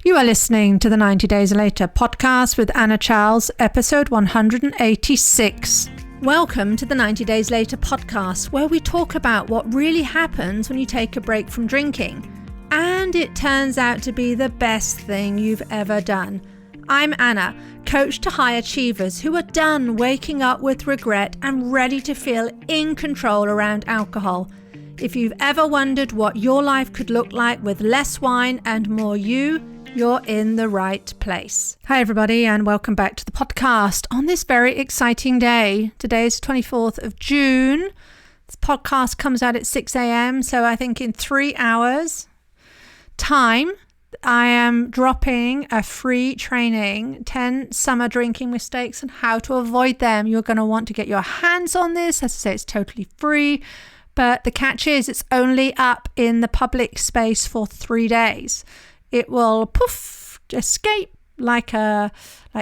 You are listening to the 90 Days Later podcast with Anna Charles, episode 186. Welcome to the 90 Days Later podcast, where we talk about what really happens when you take a break from drinking. And it turns out to be the best thing you've ever done. I'm Anna, coach to high achievers who are done waking up with regret and ready to feel in control around alcohol. If you've ever wondered what your life could look like with less wine and more you're in the right place. Hi everybody, and welcome back to the podcast on this very exciting day. Today is 24th of June. This podcast comes out at 6 a.m. So I think in 3 hours time, I am dropping a free training, 10 summer drinking mistakes and how to avoid them. You're going to want to get your hands on this. As I say, it's totally free. But the catch is it's only up in the public space for 3 days. It will escape like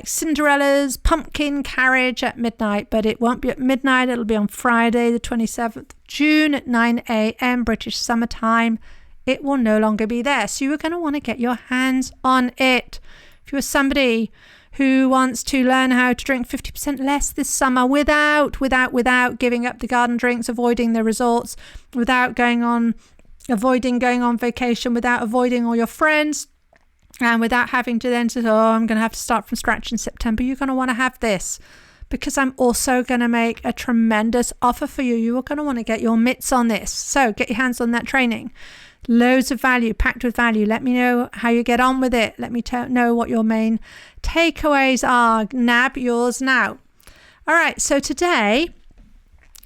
Cinderella's pumpkin carriage at midnight, but it won't be at midnight. It'll be on Friday, the 27th of June at 9 a.m. British summertime. It will no longer be there. So you're going to want to get your hands on it. If you're somebody who wants to learn how to drink 50% less this summer without giving up the garden drinks, avoiding the resorts, avoiding going on vacation, without avoiding all your friends, and without having to then say, I'm going to have to start from scratch in September, you're going to want to have this, because I'm also going to make a tremendous offer for you. You are going to want to get your mitts on this. So get your hands on that training. Loads of value, packed with value. Let me know how you get on with it. Let me know what your main takeaways are. Nab yours now. All right, so today,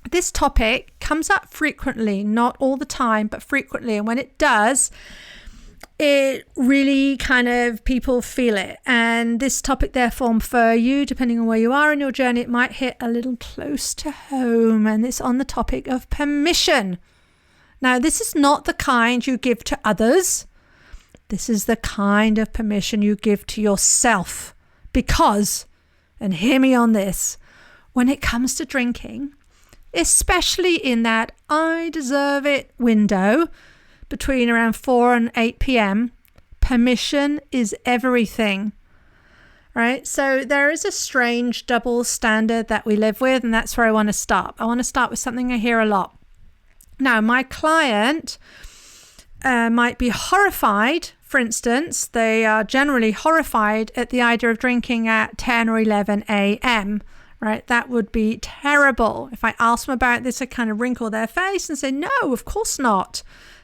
this topic comes up frequently, not all the time, but frequently. And when it does, it really people feel it. And this topic, therefore, for you, depending on where you are in your journey, it might hit a little close to home. And it's on the topic of permission. Now, this is not the kind you give to others. This is the kind of permission you give to yourself. Because, and hear me on this, when it comes to drinking, especially in that I deserve it window between around 4 and 8 p.m., permission is everything, right? So there is a strange double standard that we live with, and that's where I want to start. I want to start with something I hear a lot. Now, my client might be horrified. For instance, they are generally horrified at the idea of drinking at 10 or 11 a.m., right? That would be terrible. If I ask them about this, I kind of wrinkle their face and say, no, of course not.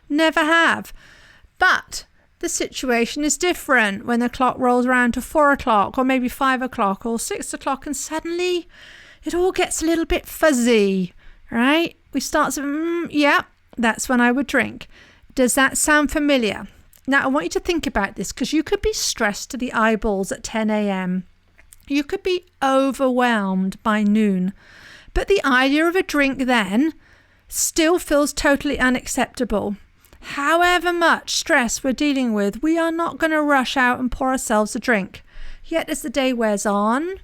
Never have. But the situation is different when the clock rolls around to 4 o'clock or maybe 5 o'clock or 6 o'clock, and suddenly it all gets a little bit fuzzy, right? We start to, yeah, that's when I would drink. Does that sound familiar? Now, I want you to think about this, because you could be stressed to the eyeballs at 10 a.m. You could be overwhelmed by noon. But the idea of a drink then still feels totally unacceptable. However much stress we're dealing with, we are not going to rush out and pour ourselves a drink. Yet as the day wears on,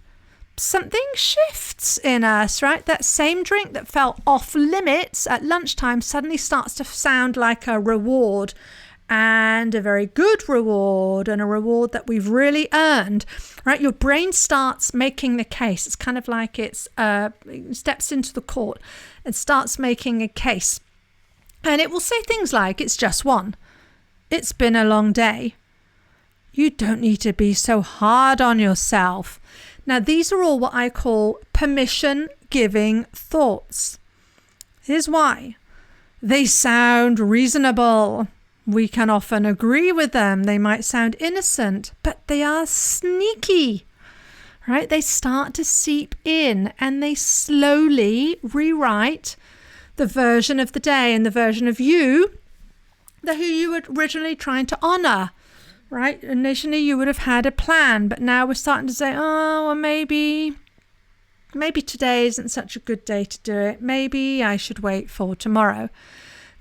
something shifts in us, right? That same drink that felt off limits at lunchtime suddenly starts to sound like a reward, and a very good reward, and a reward that we've really earned, right? Your brain starts making the case. It's kind of like it steps into the court and starts making a case. And it will say things like, it's just one. It's been a long day. You don't need to be so hard on yourself. Now, these are all what I call permission-giving thoughts. Here's why. They sound reasonable. We can often agree with them. They might sound innocent, but they are sneaky, right? They start to seep in, and they slowly rewrite the version of the day and the version of you, who you were originally trying to honor. Right? Initially, you would have had a plan, but now we're starting to say, well, maybe today isn't such a good day to do it. Maybe I should wait for tomorrow.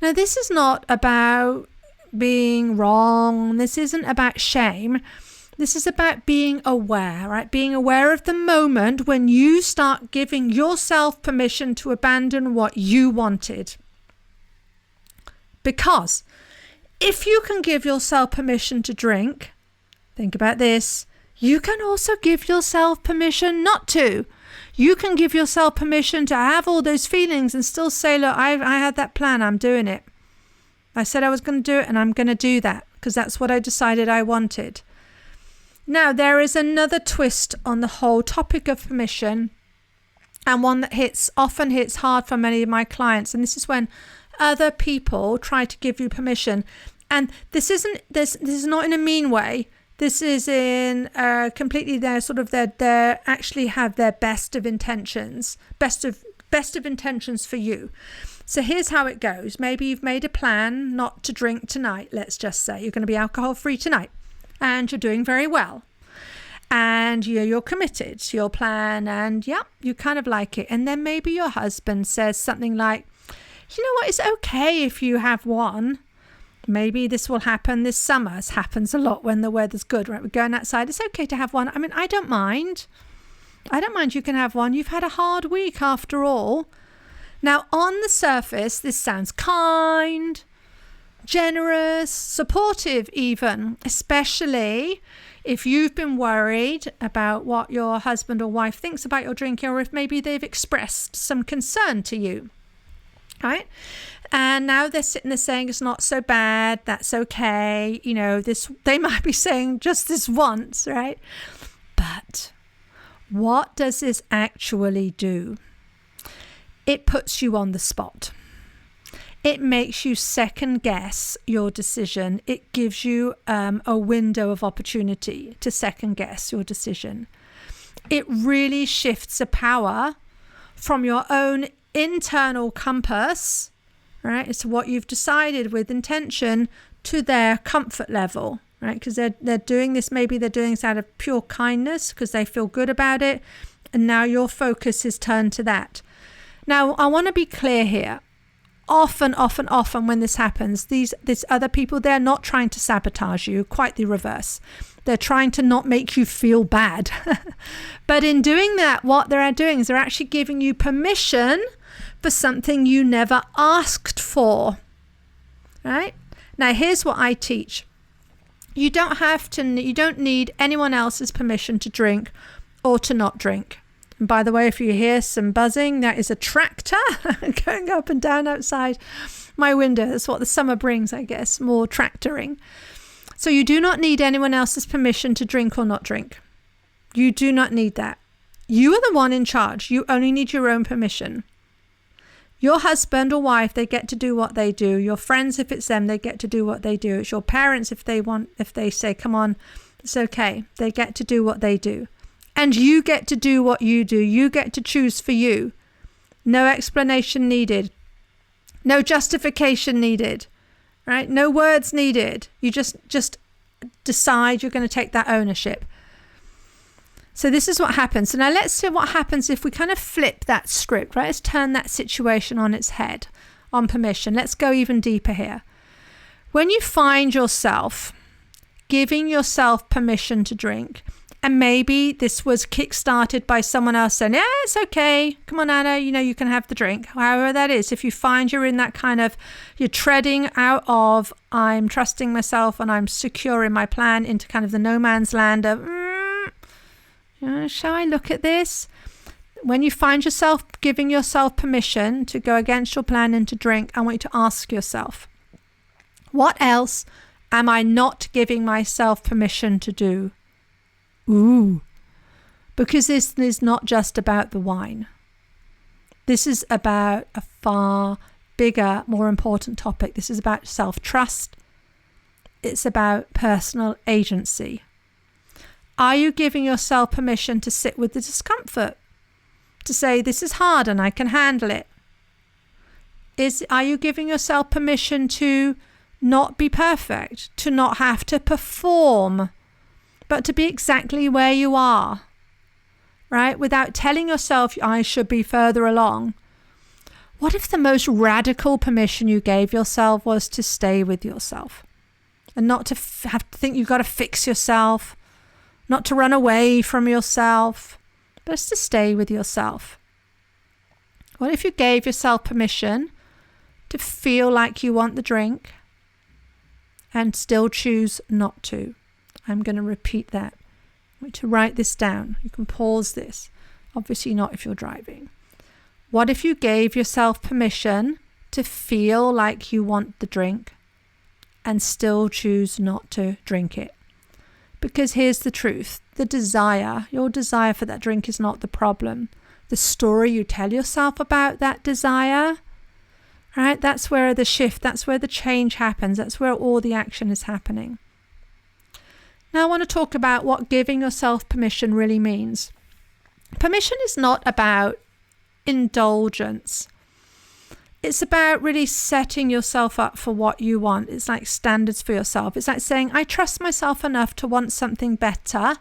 Now, this is not about being wrong. This isn't about shame. This is about being aware, right? Being aware of the moment when you start giving yourself permission to abandon what you wanted. Because if you can give yourself permission to drink, think about this. You can also give yourself permission not to. You can give yourself permission to have all those feelings and still say, look, I had that plan. I'm doing it. I said I was going to do it, and I'm going to do that because that's what I decided I wanted. Now, there is another twist on the whole topic of permission, and one that often hits hard for many of my clients. And this is when other people try to give you permission. And this is not in a mean way. This is in completely they actually have their best of intentions for you. So here's how it goes. Maybe you've made a plan not to drink tonight. Let's just say you're going to be alcohol free tonight, and you're doing very well, and you're committed to your plan, and you kind of like it. And then maybe your husband says something like, you know what, it's okay if you have one. Maybe this will happen this summer. This happens a lot when the weather's good, right? We're going outside. It's okay to have one. I mean, I don't mind. You can have one. You've had a hard week after all. Now, on the surface, this sounds kind, generous, supportive even, especially if you've been worried about what your husband or wife thinks about your drinking, or if maybe they've expressed some concern to you, right? And now they're sitting there saying it's not so bad, that's okay. They might be saying just this once, right? But what does this actually do? It puts you on the spot. It makes you second guess your decision. It gives you a window of opportunity to second guess your decision. It really shifts the power from your own internal compass, right? It's what you've decided with intention, to their comfort level, right? Because they're doing this, maybe they're doing this out of pure kindness because they feel good about it. And now your focus is turned to that. Now, I want to be clear here. Often when this happens, these other people, they're not trying to sabotage you, quite the reverse. They're trying to not make you feel bad. But in doing that, what they're doing is they're actually giving you permission for something you never asked for, right? Now, here's what I teach. You don't need anyone else's permission to drink or to not drink. And by the way, if you hear some buzzing, that is a tractor going up and down outside my window. That's what the summer brings, I guess, more tractoring. So you do not need anyone else's permission to drink or not drink. You do not need that. You are the one in charge. You only need your own permission. Your husband or wife, they get to do what they do. Your friends, if it's them, they get to do what they do. It's your parents, if they say, come on, it's okay. They get to do what they do. And you get to do what you do. You get to choose for you. No explanation needed. No justification needed, right? No words needed. You just decide you're going to take that ownership. So this is what happens. So now let's see what happens if we kind of flip that script, right? Let's turn that situation on its head, on permission. Let's go even deeper here. When you find yourself giving yourself permission to drink, and maybe this was kick-started by someone else saying, yeah, it's okay. Come on, Anna, you can have the drink. However that is, if you find you're in that kind of, you're treading out of, I'm trusting myself and I'm secure in my plan, into kind of the no man's land of, shall I look at this? When you find yourself giving yourself permission to go against your plan and to drink, I want you to ask yourself, what else am I not giving myself permission to do? Because this is not just about the wine. This is about a far bigger, more important topic. This is about self-trust. It's about personal agency. Are you giving yourself permission to sit with the discomfort? To say, this is hard and I can handle it? Are you giving yourself permission to not be perfect? To not have to perform? But to be exactly where you are, right? Without telling yourself, I should be further along. What if the most radical permission you gave yourself was to stay with yourself? And not to have to think you've got to fix yourself, not to run away from yourself, but just to stay with yourself. What if you gave yourself permission to feel like you want the drink and still choose not to? I'm going to repeat that. I want you to write this down. You can pause this. Obviously not if you're driving. What if you gave yourself permission to feel like you want the drink and still choose not to drink it? Because here's the truth. Your desire for that drink is not the problem. The story you tell yourself about that desire, right? That's where the shift, that's where the change happens. That's where all the action is happening. Now I want to talk about what giving yourself permission really means. Permission is not about indulgence. It's about really setting yourself up for what you want. It's like standards for yourself. It's like saying, I trust myself enough to want something better,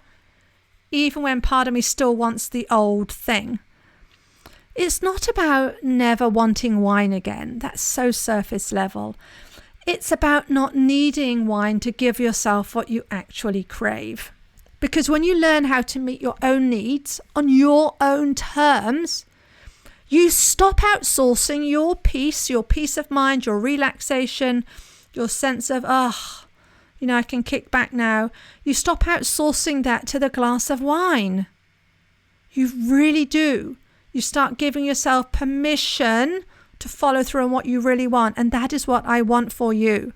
even when part of me still wants the old thing. It's not about never wanting wine again. That's so surface level. It's about not needing wine to give yourself what you actually crave. Because when you learn how to meet your own needs on your own terms, you stop outsourcing your peace of mind, your relaxation, your sense of, I can kick back now. You stop outsourcing that to the glass of wine. You really do. You start giving yourself permission to follow through on what you really want. And that is what I want for you.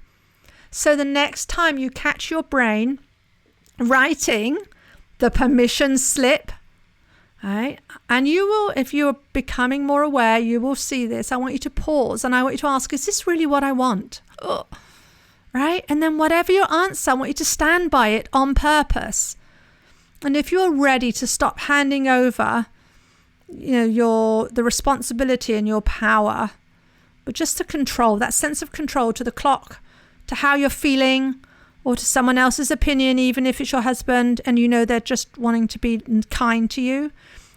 So the next time you catch your brain writing the permission slip, right? And you will, if you're becoming more aware, you will see this. I want you to pause and I want you to ask, is this really what I want? Right? And then whatever your answer, I want you to stand by it on purpose. And if you're ready to stop handing over, the responsibility and your power, but just to control, that sense of control to the clock, to how you're feeling, or to someone else's opinion, even if it's your husband and they're just wanting to be kind to you.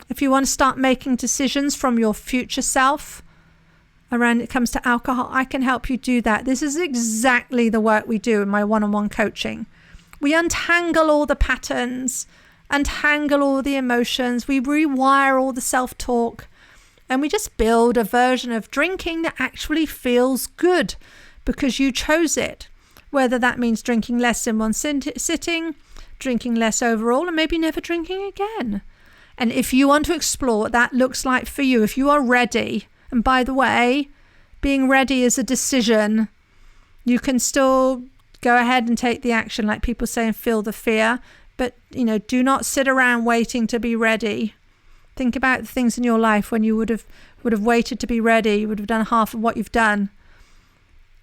If you want to start making decisions from your future self around it comes to alcohol, I can help you do that. This is exactly the work we do in my one-on-one coaching. We untangle all the patterns, untangle all the emotions, we rewire all the self-talk, and we just build a version of drinking that actually feels good because you chose it. Whether that means drinking less in one sitting, drinking less overall, and maybe never drinking again. And if you want to explore what that looks like for you, if you are ready, and by the way, being ready is a decision. You can still go ahead and take the action, like people say, and feel the fear. But, do not sit around waiting to be ready. Think about the things in your life when you would have waited to be ready. You would have done half of what you've done.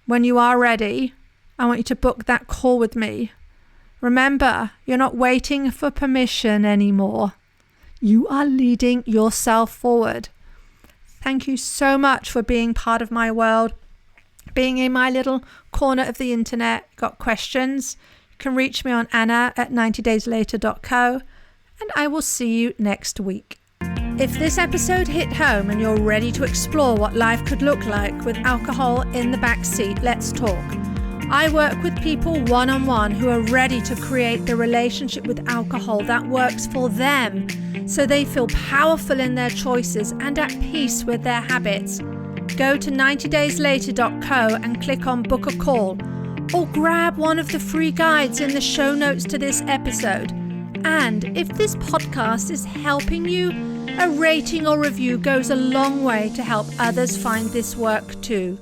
When you are ready, I want you to book that call with me. Remember, you're not waiting for permission anymore. You are leading yourself forward. Thank you so much for being part of my world, being in my little corner of the internet. Got questions? You can reach me on anna@90dayslater.co, and I will see you next week. If this episode hit home and you're ready to explore what life could look like with alcohol in the backseat, let's talk. I work with people one-on-one who are ready to create the relationship with alcohol that works for them, so they feel powerful in their choices and at peace with their habits. Go to 90dayslater.co and click on book a call, or grab one of the free guides in the show notes to this episode. And if this podcast is helping you, a rating or review goes a long way to help others find this work too.